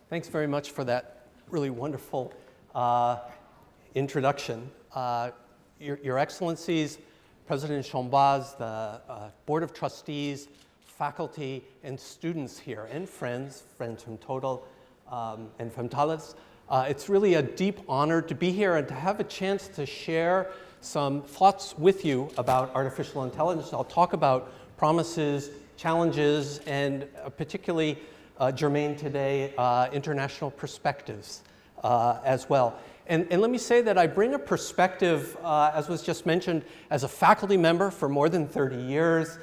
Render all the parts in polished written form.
Thanks very much for that really wonderful introduction. Your Excellencies, President Chambaz, the Board of Trustees, faculty, and students here, and friends from Total and from Thales. It's really a deep honor to be here and to have a chance to share some thoughts with you about artificial intelligence. I'll talk about promises, challenges, and particularly germane today, international perspectives as well. And let me say that I bring a perspective, as was just mentioned, as a faculty member for more than 30 years,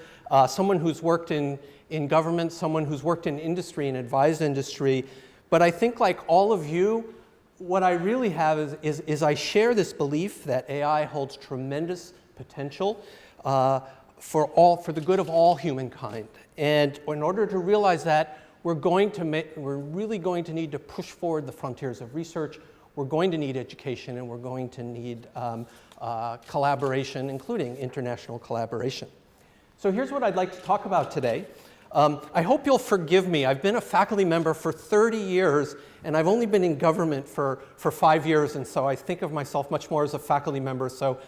someone who's worked in government, someone who's worked in industry and advised industry. But I think like all of you, what I really have is I share this belief that AI holds tremendous potential for the good of all humankind. And in order to realize that, we're really going to need to push forward the frontiers of research. We're going to need education, and we're going to need collaboration, including international collaboration. So here's what I'd like to talk about today. I hope you'll forgive me. I've been a faculty member for 30 years, and I've only been in government for 5 years, and so I think of myself much more as a faculty member. So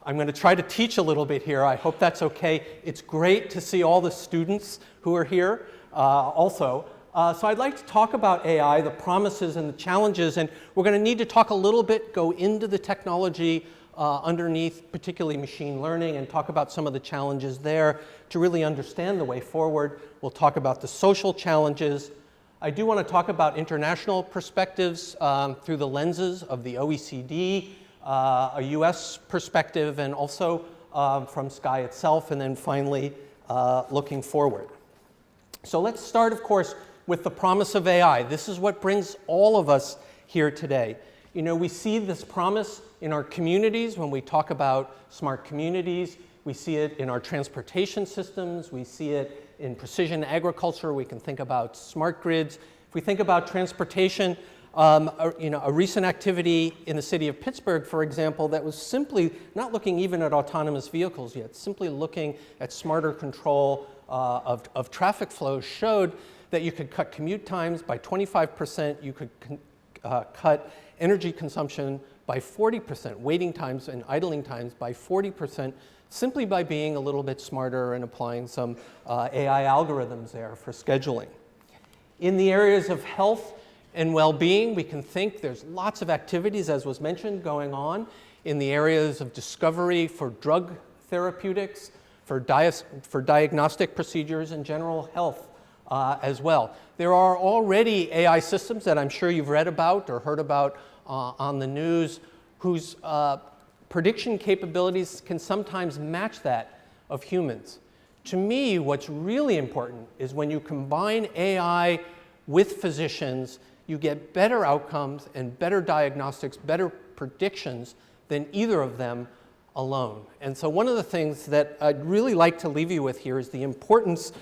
I'm going to try to teach a little bit here. I hope that's okay. It's great to see all the students who are here also. So I'd like to talk about AI, the promises and the challenges, and we're going to need to talk a little bit, go into the technology underneath, particularly machine learning, and talk about some of the challenges there to really understand the way forward. We'll talk about the social challenges. I do want to talk about international perspectives through the lenses of the OECD, a US perspective, and also from SCAI itself, and then finally looking forward. So let's start, of course, with the promise of AI. This is what brings all of us here today. You know, we see this promise in our communities when we talk about smart communities. We see it in our transportation systems. We see it in precision agriculture. We can think about smart grids. If we think about transportation, a recent activity in the city of Pittsburgh, for example, that was simply not looking even at autonomous vehicles yet, simply looking at smarter control of traffic flows, showed that you could cut commute times by 25%, you could cut energy consumption by 40%, waiting times and idling times by 40%, simply by being a little bit smarter and applying some AI algorithms there for scheduling. In the areas of health and well-being, we can think there's lots of activities, as was mentioned, going on in the areas of discovery for drug therapeutics, for diagnostic procedures, and general health as well. There are already AI systems that I'm sure you've read about or heard about on the news whose prediction capabilities can sometimes match that of humans. To me, what's really important is when you combine AI with physicians, you get better outcomes and better diagnostics, better predictions than either of them alone. And so one of the things that I'd really like to leave you with here is the importance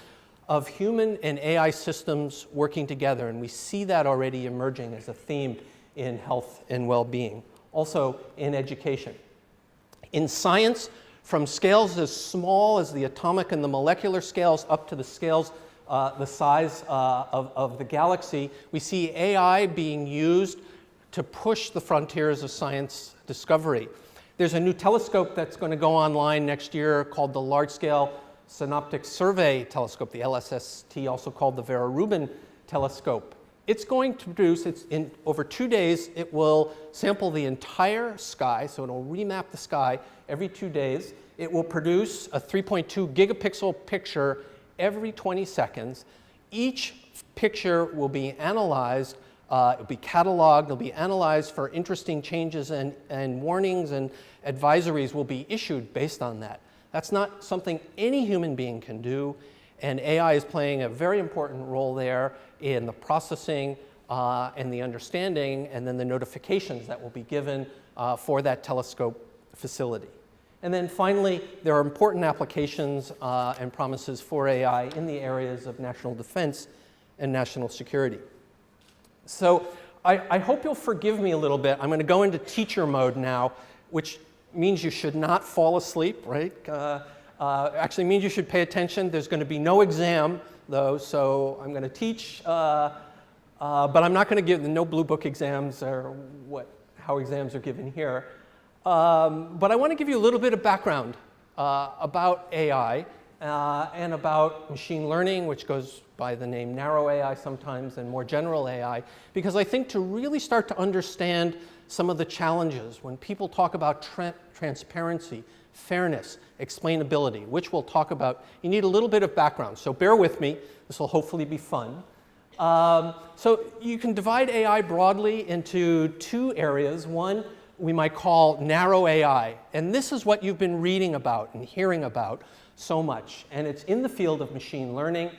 of human and AI systems working together. And we see that already emerging as a theme in health and well-being, also in education. In science, from scales as small as the atomic and the molecular scales up to the scales the size of the galaxy, we see AI being used to push the frontiers of science discovery. There's a new telescope that's going to go online next year called the Large Scale Synoptic Survey Telescope, the LSST, also called the Vera Rubin Telescope. It's going to produce, over 2 days, it will sample the entire sky, so it'll remap the sky every 2 days. It will produce a 3.2 gigapixel picture every 20 seconds. Each picture will be analyzed, it'll be cataloged, it'll be analyzed for interesting changes, and warnings and advisories will be issued based on that. That's not something any human being can do, and AI is playing a very important role there in the processing and the understanding, and then the notifications that will be given for that telescope facility. And then finally, there are important applications and promises for AI in the areas of national defense and national security. So I hope you'll forgive me a little bit. I'm going to go into teacher mode now, which means you should not fall asleep, right? Actually means you should pay attention. There's going to be no exam, though, so I'm going to teach but I'm not going to give no blue book exams or how exams are given here. But I want to give you a little bit of background about AI and about machine learning, which goes by the name narrow AI sometimes and more general AI, because I think to really start to understand some of the challenges when people talk about transparency, fairness, explainability, which we'll talk about, you need a little bit of background. So bear with me. This will hopefully be fun. So you can divide AI broadly into two areas. One we might call narrow AI. And this is what you've been reading about and hearing about so much. And it's in the field of machine learning.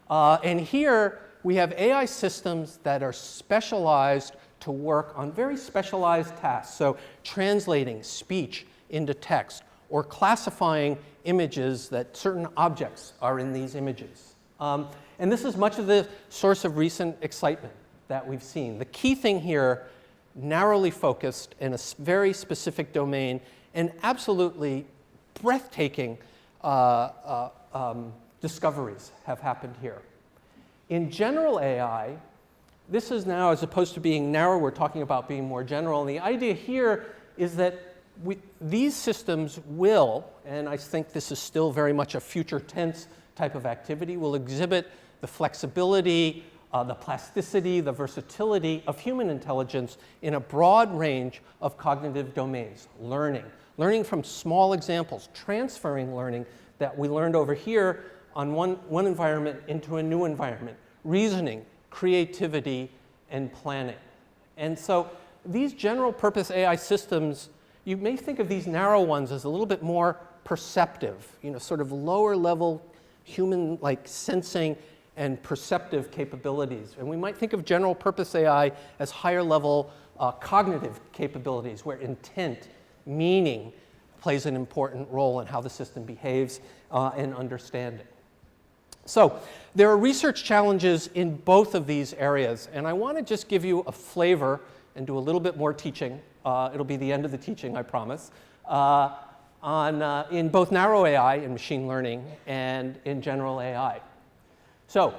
And here we have AI systems that are specialized to work on very specialized tasks. So translating speech into text or classifying images that certain objects are in these images. And this is much of the source of recent excitement that we've seen. The key thing here, narrowly focused in a very specific domain, and absolutely breathtaking discoveries have happened here. In general AI, this is now, as opposed to being narrow, we're talking about being more general. And the idea here is that these systems will, and I think this is still very much a future tense type of activity, will exhibit the flexibility, the plasticity, the versatility of human intelligence in a broad range of cognitive domains. Learning from small examples, transferring learning that we learned over here on one environment into a new environment, reasoning, creativity, and planning. And so these general purpose AI systems, you may think of these narrow ones as a little bit more perceptive, sort of lower level human-like sensing and perceptive capabilities. And we might think of general purpose AI as higher level cognitive capabilities where intent, meaning plays an important role in how the system behaves and understanding. So there are research challenges in both of these areas, and I want to just give you a flavor and do a little bit more teaching. It'll be the end of the teaching, I promise, in both narrow AI and machine learning and in general AI. So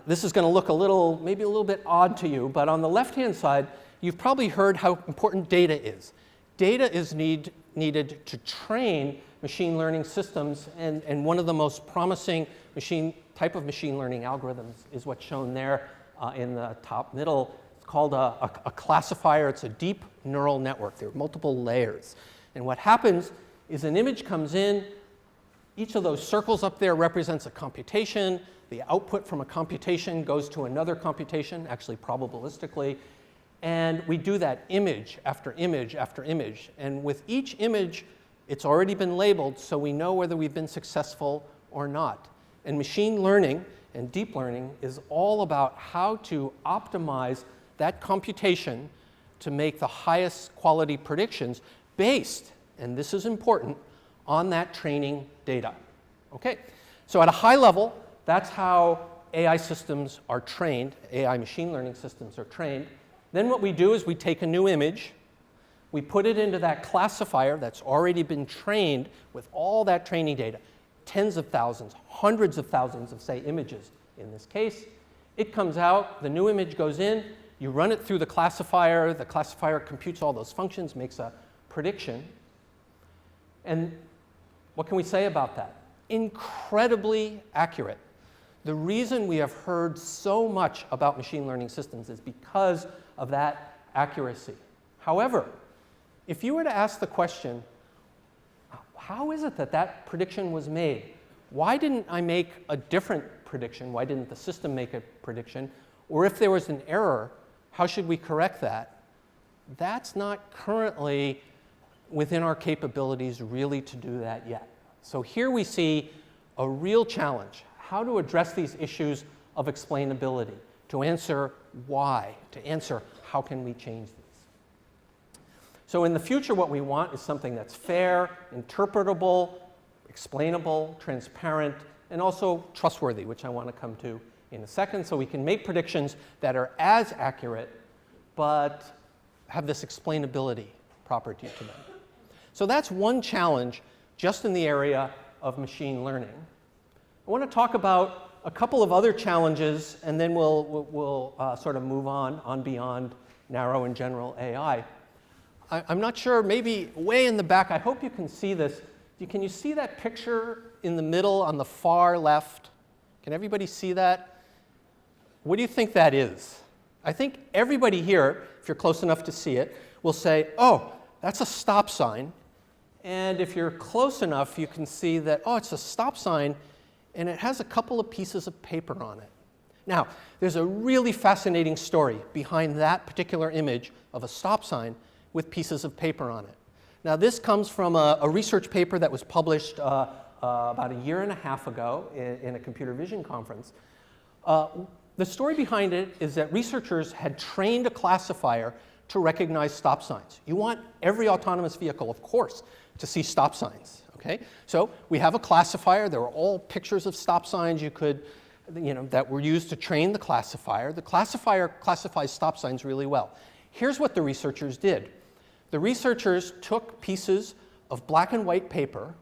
this is going to look maybe a little bit odd to you, but on the left-hand side, you've probably heard how important data is. Data is needed to train machine learning systems, and one of the most promising type of machine learning algorithms is what's shown there in the top middle. It's called a classifier. It's a deep neural network. There are multiple layers. And what happens is an image comes in. Each of those circles up there represents a computation. The output from a computation goes to another computation, actually probabilistically. And we do that image after image after image. And with each image, it's already been labeled, so we know whether we've been successful or not. And machine learning and deep learning is all about how to optimize that computation to make the highest quality predictions based, and this is important, on that training data. Okay, so at a high level, that's how AI systems are trained, AI machine learning systems are trained. Then what we do is we take a new image, we put it into that classifier that's already been trained with all that training data, tens of thousands, hundreds of thousands of, say, images in this case. It comes out, the new image goes in, you run it through the classifier computes all those functions, makes a prediction. And what can we say about that? Incredibly accurate. The reason we have heard so much about machine learning systems is because of that accuracy. However, if you were to ask the question, how is it that that prediction was made? Why didn't I make a different prediction? Why didn't the system make a prediction? Or if there was an error, how should we correct that? That's not currently within our capabilities really to do that yet. So here we see a real challenge, how to address these issues of explainability, to answer why, to answer how can we change these. So in the future, what we want is something that's fair, interpretable, explainable, transparent, and also trustworthy, which I want to come to in a second, so we can make predictions that are as accurate, but have this explainability property to them. So that's one challenge just in the area of machine learning. I want to talk about a couple of other challenges, and then we'll sort of move on beyond narrow and general AI. I'm not sure, maybe way in the back, I hope you can see this. Can you see that picture in the middle on the far left? Can everybody see that? What do you think that is? I think everybody here, if you're close enough to see it, will say, oh, that's a stop sign. And if you're close enough, you can see that, oh, it's a stop sign, and it has a couple of pieces of paper on it. Now, there's a really fascinating story behind that particular image of a stop sign with pieces of paper on it. Now, this comes from a research paper that was published about a year and a half ago in a computer vision conference. The story behind it is that researchers had trained a classifier to recognize stop signs. You want every autonomous vehicle, of course, to see stop signs. Okay? So we have a classifier. There are all pictures of stop signs that were used to train the classifier. The classifier classifies stop signs really well. Here's what the researchers did. The researchers took pieces of black and white paper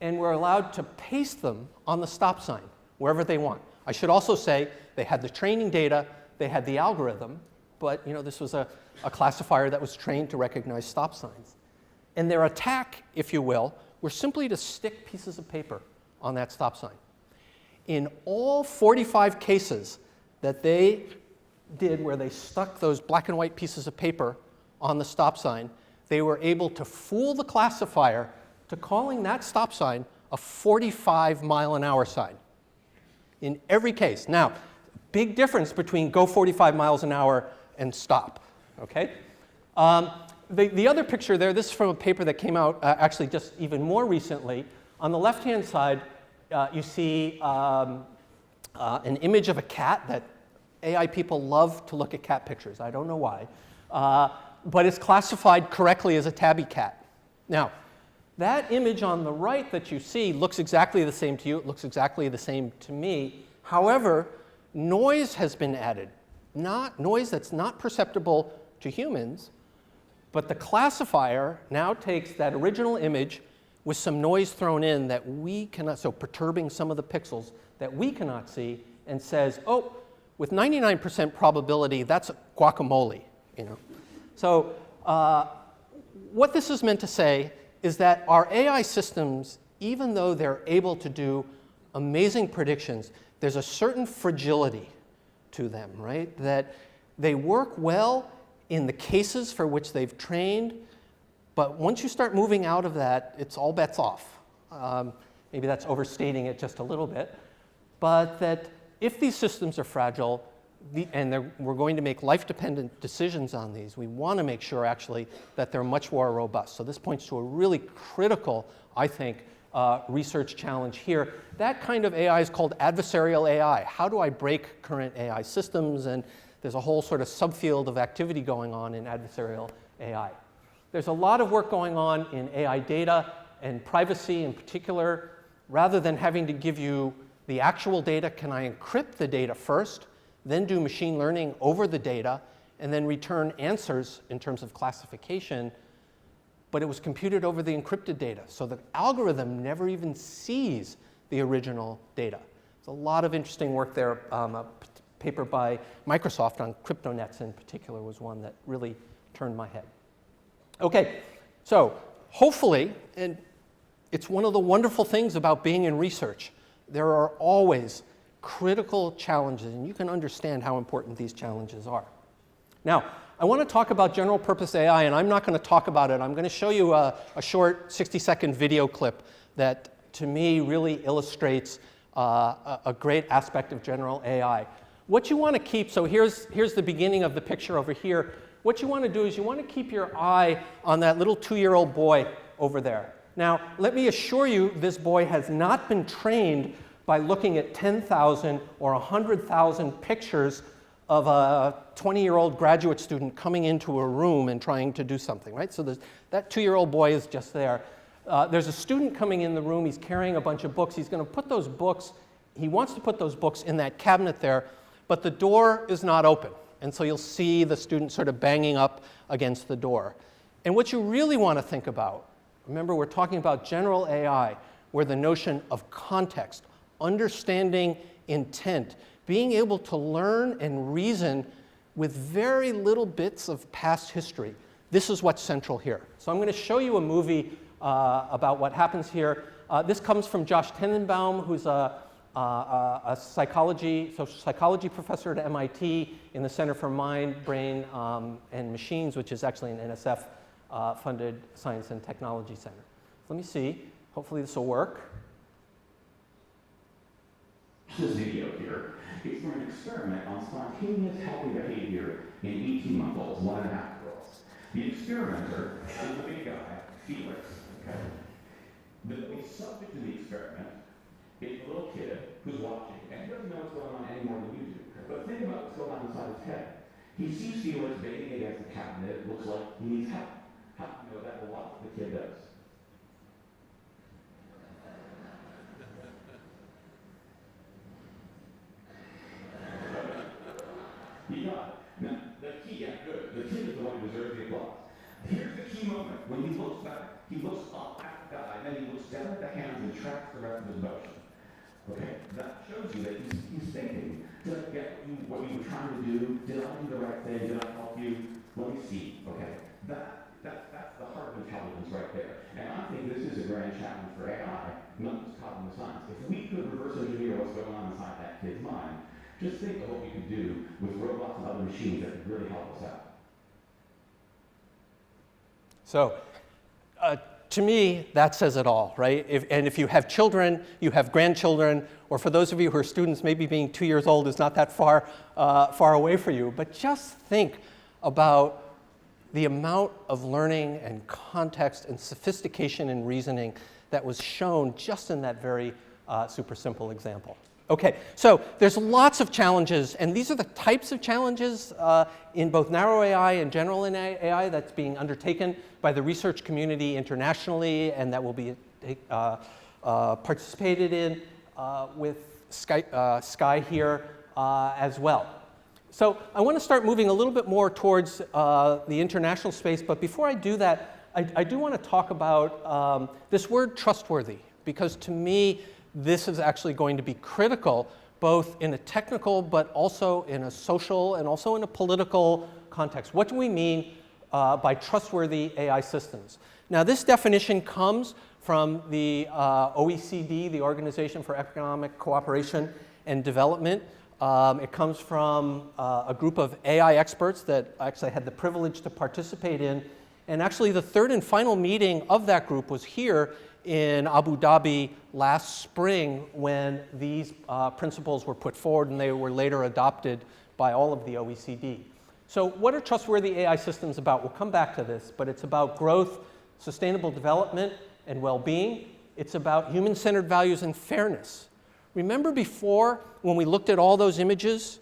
and were allowed to paste them on the stop sign wherever they want. I should also say they had the training data, they had the algorithm, but this was a classifier that was trained to recognize stop signs. And their attack, if you will, were simply to stick pieces of paper on that stop sign. In all 45 cases that they did where they stuck those black and white pieces of paper on the stop sign, they were able to fool the classifier to calling that stop sign a 45-mile-an-hour sign. In every case. Now, big difference between go 45 miles an hour and stop. Okay? The other picture there, this is from a paper that came out actually just even more recently. On the left-hand side, you see an image of a cat that AI people love to look at cat pictures. I don't know why. But it's classified correctly as a tabby cat. Now, that image on the right that you see looks exactly the same to you. It looks exactly the same to me. However, noise has been added. Noise that's not perceptible to humans, but the classifier now takes that original image with some noise thrown in that we cannot, so perturbing some of the pixels that we cannot see, and says, oh, with 99% probability, that's guacamole. So what this is meant to say is that our AI systems, even though they're able to do amazing predictions, there's a certain fragility to them, right? That they work well in the cases for which they've trained, but once you start moving out of that, it's all bets off. Maybe that's overstating it just a little bit, but that if these systems are fragile, and we're going to make life-dependent decisions on these, we want to make sure, actually, that they're much more robust. So this points to a really critical, I think, research challenge here. That kind of AI is called adversarial AI. How do I break current AI systems? And there's a whole sort of subfield of activity going on in adversarial AI. There's a lot of work going on in AI data and privacy in particular. Rather than having to give you the actual data, can I encrypt the data first, then do machine learning over the data, and then return answers in terms of classification, but it was computed over the encrypted data. So the algorithm never even sees the original data. There's a lot of interesting work there. A paper by Microsoft on cryptonets in particular was one that really turned my head. Okay, so hopefully, and it's one of the wonderful things about being in research, there are always critical challenges, and you can understand how important these challenges are. Now, I want to talk about general purpose AI, and I'm not going to talk about it. I'm going to show you a short 60-second video clip that, to me, really illustrates a great aspect of general AI. What you want to keep, so here's the beginning of the picture over here. What you want to do is you want to keep your eye on that little 2-year-old boy over there. Now, let me assure you, this boy has not been trained by looking at 10,000 or 100,000 pictures of a 20-year-old graduate student coming into a room and trying to do something, right? So that 2-year-old boy is just there. There's a student coming in the room. He's carrying a bunch of books. He's going to put those books, he wants to put those books in that cabinet there, but the door is not open. And so you'll see the student sort of banging up against the door. And what you really want to think about, remember we're talking about general AI, where the notion of context, understanding intent, being able to learn and reason with very little bits of past history. This is what's central here. So I'm going to show you a movie about what happens here. This comes from Josh Tenenbaum, who's a social psychology professor at MIT in the Center for Mind, Brain, and Machines, which is actually an NSF-funded science and technology center. Let me see. Hopefully this will work. This video here is from an experiment on spontaneous healthy behavior in 18-month-olds, 1.5-year-olds. The experimenter is a big guy, Felix. Okay? The subject of the experiment is a little kid who's watching, and he doesn't know what's going on any more than you do. But think about what's going on inside his head. He sees Felix banging against the cabinet. It looks like he needs help. How do you know that? Well, watch what the kid does. You got it. Now, the key, yeah, good. The kid is the one who deserves the applause. Here's the key moment. When he looks back, he looks up at the guy, and then he looks down at the hands and tracks the rest of his motion. Okay? That shows you that he's thinking, did I get what you were trying to do? Did I do the right thing? Did I help you? Let me see. Okay? That's the heart of intelligence right there. And I think this is a grand challenge for AI, not just cognitive science. If we could reverse engineer what's going on inside that kid's mind, just think of what we could do with robots and other machines that could really help us out. So, to me, that says it all, right? And if you have children, you have grandchildren, or for those of you who are students, maybe being 2 years old is not that far away for you. But just think about the amount of learning and context and sophistication in reasoning that was shown just in that very super simple example. Okay, so there's lots of challenges, and these are the types of challenges in both narrow AI and general AI that's being undertaken by the research community internationally, and that will be participated in with SCAI here as well. So I want to start moving a little bit more towards the international space, but before I do that, I do want to talk about this word trustworthy, because to me, this is actually going to be critical, both in a technical, but also in a social and also in a political context. What do we mean by trustworthy AI systems? Now, this definition comes from the OECD, the Organization for Economic Cooperation and Development. It comes from a group of AI experts that I actually had the privilege to participate in. And actually, the third and final meeting of that group was here in Abu Dhabi last spring when these principles were put forward and they were later adopted by all of the OECD. So what are trustworthy AI systems about? We'll come back to this, but it's about growth, sustainable development, and well-being. It's about human-centered values and fairness. Remember before, when we looked at all those images?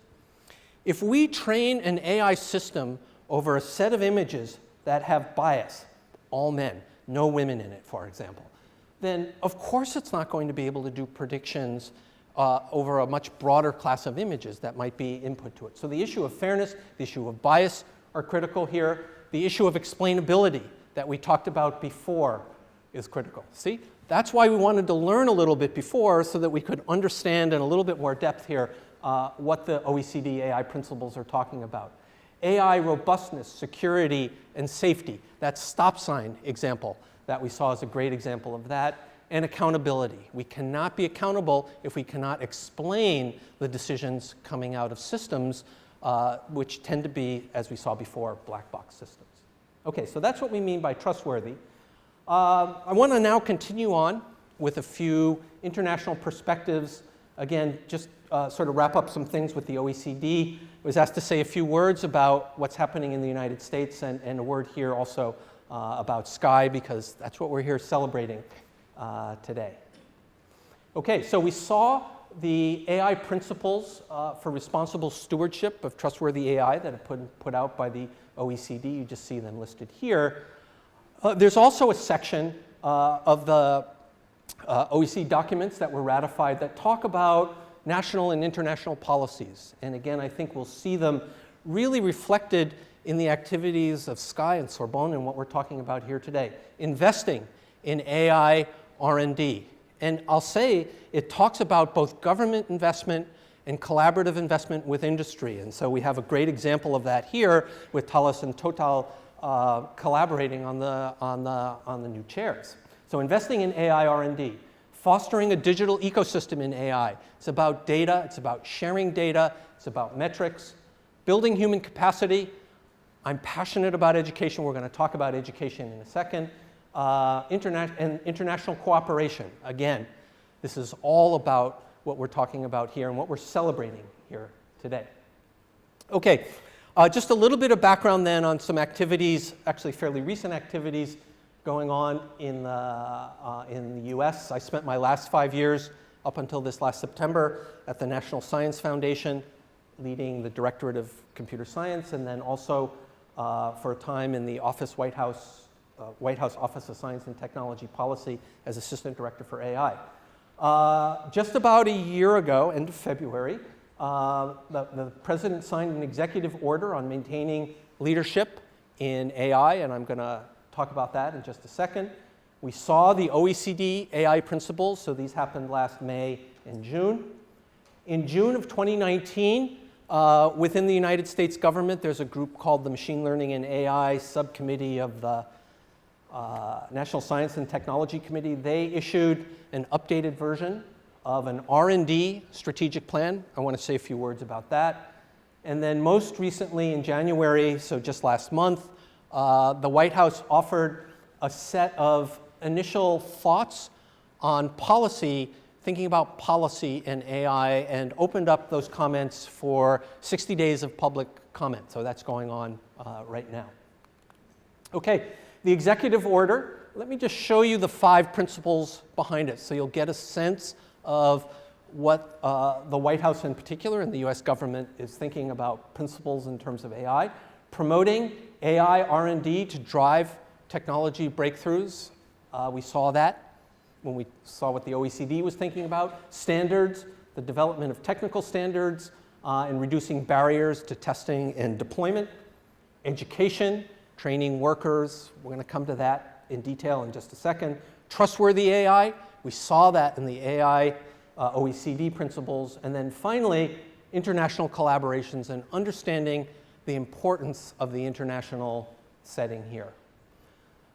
If we train an AI system over a set of images that have bias, all men, no women in it, for example, then of course it's not going to be able to do predictions over a much broader class of images that might be input to it. So the issue of fairness, the issue of bias are critical here. The issue of explainability that we talked about before is critical. See, that's why we wanted to learn a little bit before so that we could understand in a little bit more depth here what the OECD AI principles are talking about. AI robustness, security, and safety. That stop sign example that we saw is a great example of that. And accountability. We cannot be accountable if we cannot explain the decisions coming out of systems, which tend to be, as we saw before, black box systems. Okay, so that's what we mean by trustworthy. I want to now continue on with a few international perspectives. Again, just sort of wrap up some things with the OECD. I was asked to say a few words about what's happening in the United States and a word here also about SCAI, because that's what we're here celebrating today. Okay, so we saw the AI principles for responsible stewardship of trustworthy AI that are put out by the OECD. You just see them listed here. There's also a section of the OECD documents that were ratified that talk about national and international policies. And again, I think we'll see them really reflected in the activities of SCAI and Sorbonne and what we're talking about here today. Investing in AI R&D And I'll say it talks about both government investment and collaborative investment with industry. And so we have a great example of that here with Thales and Total collaborating on the new chairs. So investing in AI R&D, fostering a digital ecosystem in AI. It's about data, it's about sharing data, it's about metrics, building human capacity. I'm passionate about education. We're going to talk about education in a second. International cooperation. Again, this is all about what we're talking about here and what we're celebrating here today. Okay, just a little bit of background then on some activities, actually fairly recent activities going on in the US. I spent my last 5 years up until this last September at the National Science Foundation, leading the Directorate of Computer Science, and then also for a time in the White House Office of Science and Technology Policy as Assistant Director for AI. Just about a year ago, end of February, the President signed an executive order on maintaining leadership in AI, and I'm going to talk about that in just a second. We saw the OECD AI principles, so these happened last May and June. In June of 2019, within the United States government, there's a group called the Machine Learning and AI Subcommittee of the National Science and Technology Committee. They issued an updated version of an R&D strategic plan. I want to say a few words about that. And then most recently in January, so just last month, the White House offered a set of initial thoughts on policy, thinking about policy and AI, and opened up those comments for 60 days of public comment. So that's going on right now. Okay, the executive order. Let me just show you the 5 principles behind it so you'll get a sense of what the White House in particular and the US government is thinking about principles in terms of AI. Promoting AI R&D to drive technology breakthroughs. We saw that when we saw what the OECD was thinking about. Standards, the development of technical standards, and reducing barriers to testing and deployment. Education, training workers. We're going to come to that in detail in just a second. Trustworthy AI. We saw that in the AI OECD principles. And then finally, international collaborations and understanding the importance of the international setting here.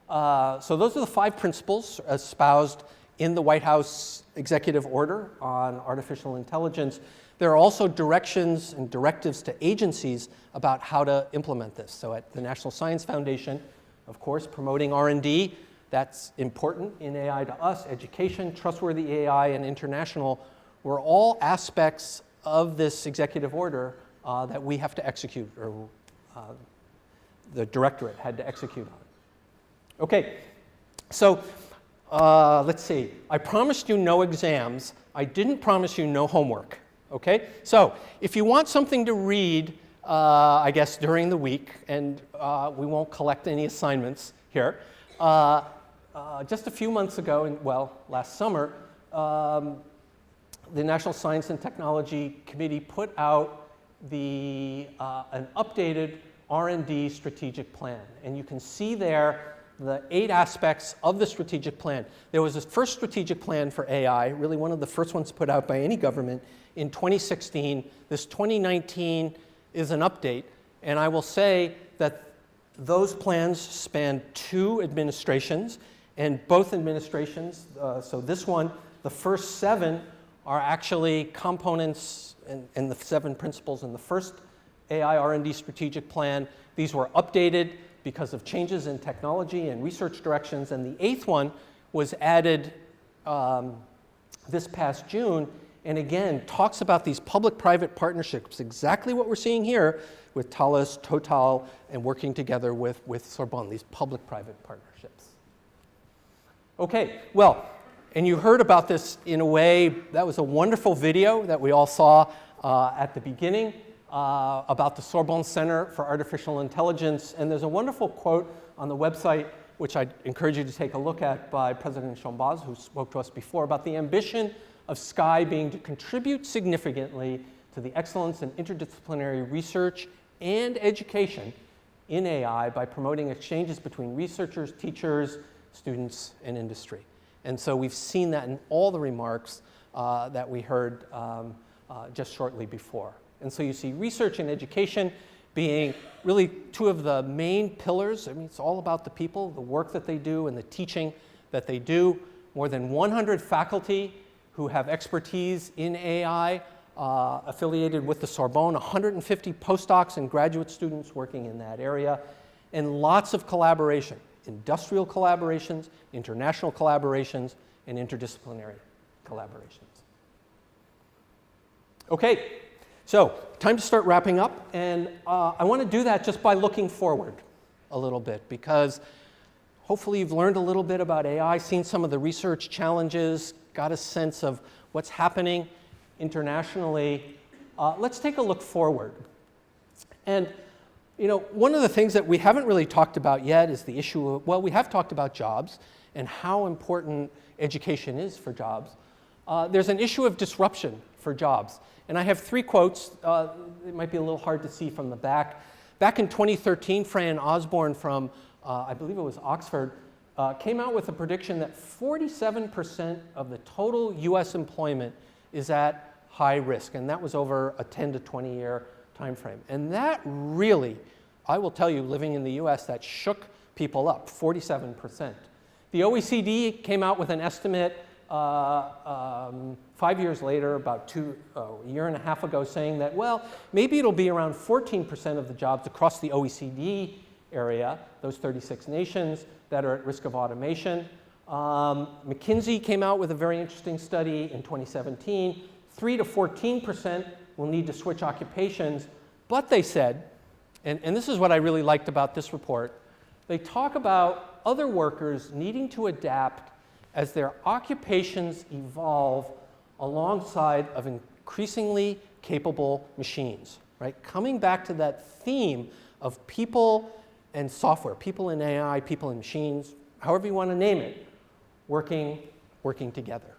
So those are the 5 principles espoused in the White House executive order on artificial intelligence. There are also directions and directives to agencies about how to implement this. So at the National Science Foundation, of course, promoting R&D, that's important in AI to us. Education, trustworthy AI, and international were all aspects of this executive order that we have to execute, or the directorate had to execute on. Okay, so let's see. I promised you no exams. I didn't promise you no homework. Okay, so if you want something to read, I guess during the week, and we won't collect any assignments here. Just a few months ago, last summer, the National Science and Technology Committee put out an updated R&D strategic plan. And you can see there the 8 aspects of the strategic plan. There was this first strategic plan for AI, really one of the first ones put out by any government in 2016. This 2019 is an update. And I will say that those plans span 2 administrations. And both administrations, so this one, the first 7 are actually components in the 7 principles in the first AI R&D strategic plan. These were updated because of changes in technology and research directions. And the 8th one was added this past June, and again, talks about these public-private partnerships, exactly what we're seeing here with Thales, Total, and working together with Sorbonne, these public-private partnerships. Okay, well, and you heard about this in a way, that was a wonderful video that we all saw at the beginning about the Sorbonne Center for Artificial Intelligence. And there's a wonderful quote on the website, which I'd encourage you to take a look at, by President Chambaz, who spoke to us before, about the ambition of SCAI being to contribute significantly to the excellence in interdisciplinary research and education in AI by promoting exchanges between researchers, teachers, students, and industry. And so we've seen that in all the remarks that we heard just shortly before. And so you see research and education being really two of the main pillars. I mean, it's all about the people, the work that they do, and the teaching that they do. More than 100 faculty who have expertise in AI affiliated with the Sorbonne, 150 postdocs and graduate students working in that area, and lots of collaboration, industrial collaborations, international collaborations, and interdisciplinary collaborations. Okay, so time to start wrapping up, and I want to do that just by looking forward a little bit, because hopefully you've learned a little bit about AI, seen some of the research challenges, got a sense of what's happening internationally. Let's take a look forward. And you know, one of the things that we haven't really talked about yet is the issue of, well, we have talked about jobs and how important education is for jobs. There's an issue of disruption for jobs. And I have 3 quotes. It might be a little hard to see from the back. Back in 2013, Fran Osborne from, I believe it was Oxford, came out with a prediction that 47% of the total US employment is at high risk. And that was over a 10 to 20 year time frame. And that really, I will tell you, living in the US, that shook people up, 47%. The OECD came out with an estimate 5 years later, about a year and a half ago, saying that, well, maybe it'll be around 14% of the jobs across the OECD area, those 36 nations, that are at risk of automation. McKinsey came out with a very interesting study in 2017. 3 to 14% will need to switch occupations, but they said, and this is what I really liked about this report, they talk about other workers needing to adapt as their occupations evolve alongside of increasingly capable machines, right? Coming back to that theme of people and software, people in AI, people in machines, however you want to name it, working together.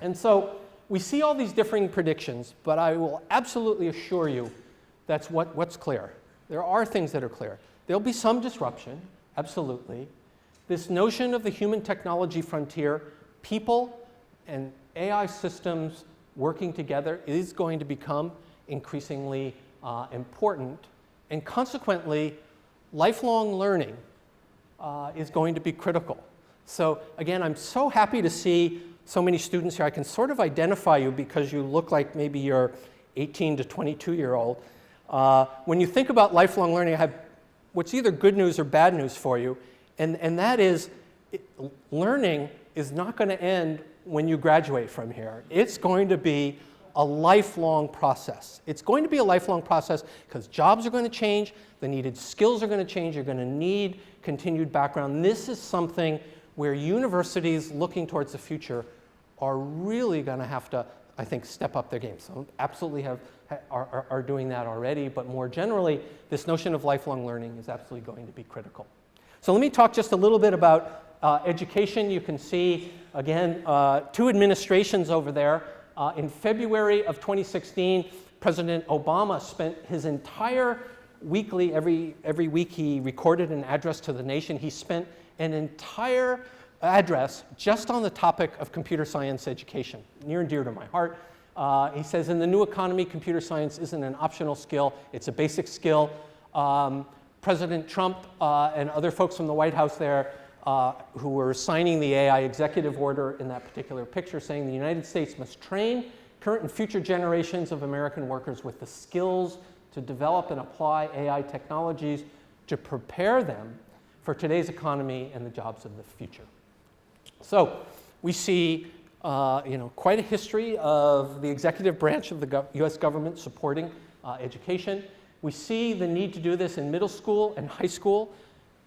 And so we see all these differing predictions, but I will absolutely assure you that's what's clear. There are things that are clear. There'll be some disruption, absolutely. This notion of the human technology frontier, people and AI systems working together, is going to become increasingly important. And consequently, lifelong learning is going to be critical. So again, I'm so happy to see so many students here. I can sort of identify you because you look like maybe you're 18 to 22-year-old. When you think about lifelong learning, I have what's either good news or bad news for you. And that is, learning is not going to end when you graduate from here. It's going to be a lifelong process. It's going to be a lifelong process because jobs are going to change, the needed skills are going to change, you're going to need continued background. This is something where universities looking towards the future are really going to have to, I think, step up their game. Some absolutely are doing that already, but more generally, this notion of lifelong learning is absolutely going to be critical. So let me talk just a little bit about education. You can see, again, 2 administrations over there. In February of 2016, President Obama spent his entire weekly, every week he recorded an address to the nation. He spent an entire address just on the topic of computer science education, near and dear to my heart. He says, in the new economy, computer science isn't an optional skill, it's a basic skill. President Trump and other folks from the White House there who were signing the AI executive order in that particular picture, saying the United States must train current and future generations of American workers with the skills to develop and apply AI technologies to prepare them for today's economy and the jobs of the future. So we see quite a history of the executive branch of the US government supporting education. We see the need to do this in middle school and high school.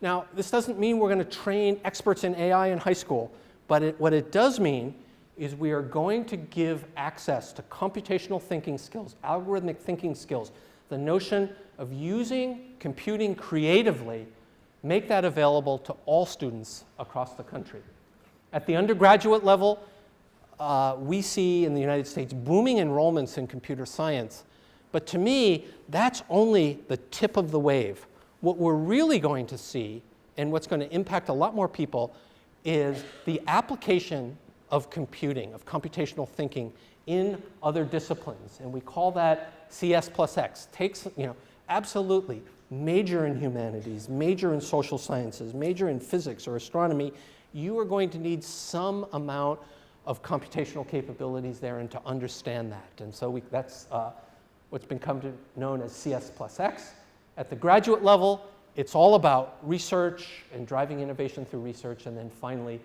Now, this doesn't mean we're going to train experts in AI in high school, but what it does mean is we are going to give access to computational thinking skills, algorithmic thinking skills, the notion of using computing creatively, make that available to all students across the country. At the undergraduate level, we see in the United States booming enrollments in computer science. But to me, that's only the tip of the wave. What we're really going to see, and what's going to impact a lot more people, is the application of computing, of computational thinking in other disciplines. And we call that CS plus X. Takes, absolutely major in humanities, major in social sciences, major in physics or astronomy. You are going to need some amount of computational capabilities there and to understand that. And so that's what's become known as CS plus X. At the graduate level, it's all about research and driving innovation through research, and then finally,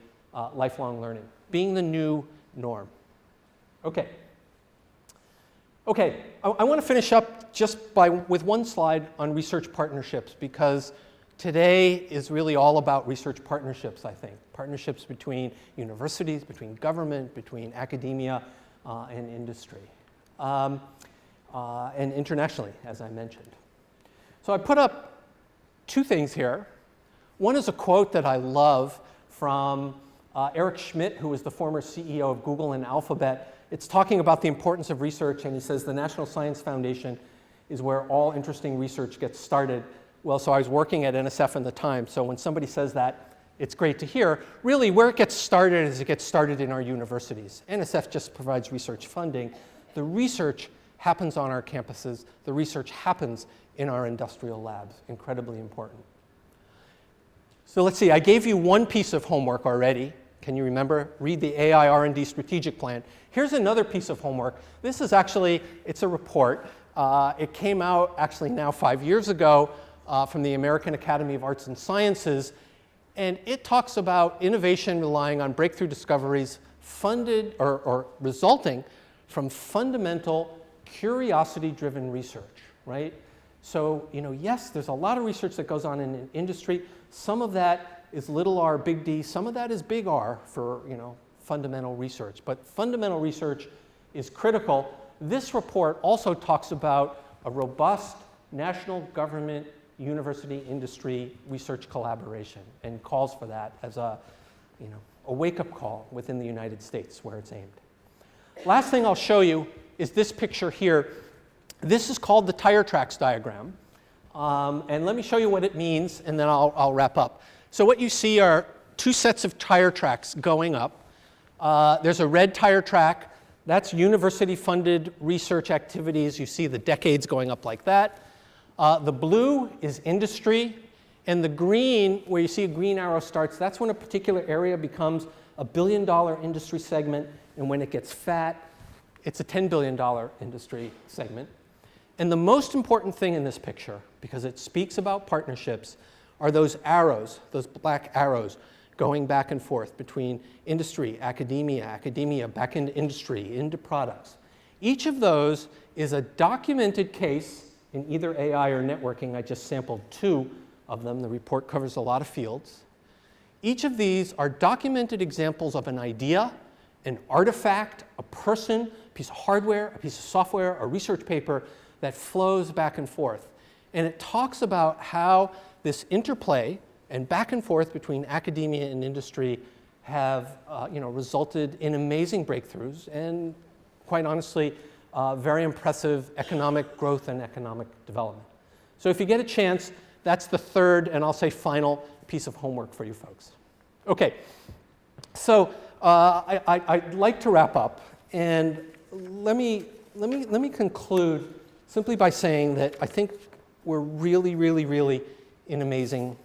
lifelong learning, being the new norm. Okay. Okay, I want to finish up just with one slide on research partnerships, because today is really all about research partnerships, I think. Partnerships between universities, between government, between academia and industry, and internationally, as I mentioned. So I put up two things here. One is a quote that I love from Eric Schmidt, who was the former CEO of Google and Alphabet. It's talking about the importance of research, and he says the National Science Foundation is where all interesting research gets started. Well, so I was working at NSF in the time, so when somebody says that, it's great to hear. Really, where it gets started is it gets started in our universities. NSF just provides research funding. The research happens on our campuses. The research happens in our industrial labs. Incredibly important. So let's see, I gave you one piece of homework already. Can you remember? Read the AI R&D strategic plan. Here's another piece of homework. This is actually, it's a report. It came out actually now 5 years ago from the American Academy of Arts and Sciences. And it talks about innovation relying on breakthrough discoveries funded or resulting from fundamental curiosity-driven research, right? So, yes, there's a lot of research that goes on in an industry. Some of that is little r, big D. Some of that is big R for, fundamental research. But fundamental research is critical. This report also talks about a robust national government university industry research collaboration and calls for that as a wake-up call within the United States where it's aimed. Last thing I'll show you is this picture here. This is called the tire tracks diagram. And let me show you what it means, and then I'll wrap up. So what you see are two sets of tire tracks going up. There's a red tire track. That's university-funded research activities. You see the decades going up like that. The blue is industry, and the green, where you see a green arrow starts, that's when a particular area becomes a $1 billion industry segment, and when it gets fat, it's a $10 billion industry segment. And the most important thing in this picture, because it speaks about partnerships, are those arrows, those black arrows, going back and forth between industry, academia, back into industry, into products. Each of those is a documented case in either AI or networking. I just sampled two of them. The report covers a lot of fields. Each of these are documented examples of an idea, an artifact, a person, a piece of hardware, a piece of software, a research paper that flows back and forth. And it talks about how this interplay and back and forth between academia and industry have resulted in amazing breakthroughs and, quite honestly, very impressive economic growth and economic development. So if you get a chance, that's the third and I'll say final piece of homework for you folks. Okay, so I'd like to wrap up, and let me conclude simply by saying that I think we're really in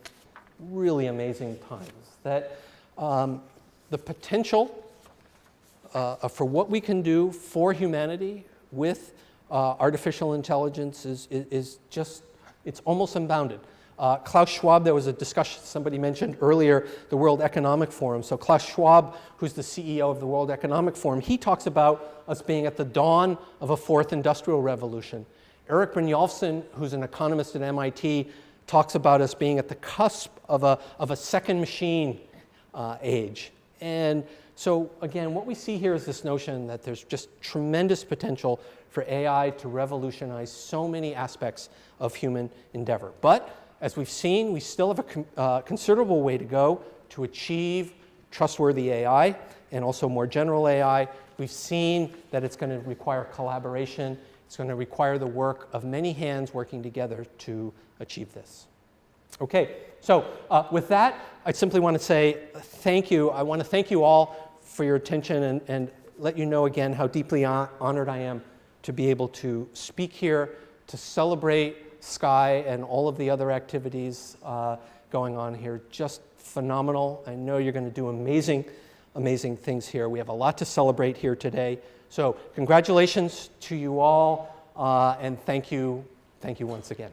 really amazing times. That the potential for what we can do for humanity with artificial intelligence is just, it's almost unbounded. Klaus Schwab, there was a discussion, somebody mentioned earlier, the World Economic Forum. So Klaus Schwab, who's the CEO of the World Economic Forum, he talks about us being at the dawn of a fourth industrial revolution. Eric Brynjolfsson, who's an economist at MIT, talks about us being at the cusp of a second machine age. And so again, what we see here is this notion that there's just tremendous potential for AI to revolutionize so many aspects of human endeavor. But as we've seen, we still have a considerable way to go to achieve trustworthy AI and also more general AI. We've seen that it's going to require collaboration. It's going to require the work of many hands working together to achieve this. Okay, so with that, I simply want to say thank you. I want to thank you all for your attention and let you know again how deeply honored I am to be able to speak here, to celebrate SCAI and all of the other activities going on here. Just phenomenal. I know you're going to do amazing, amazing things here. We have a lot to celebrate here today. So congratulations to you all, and thank you once again.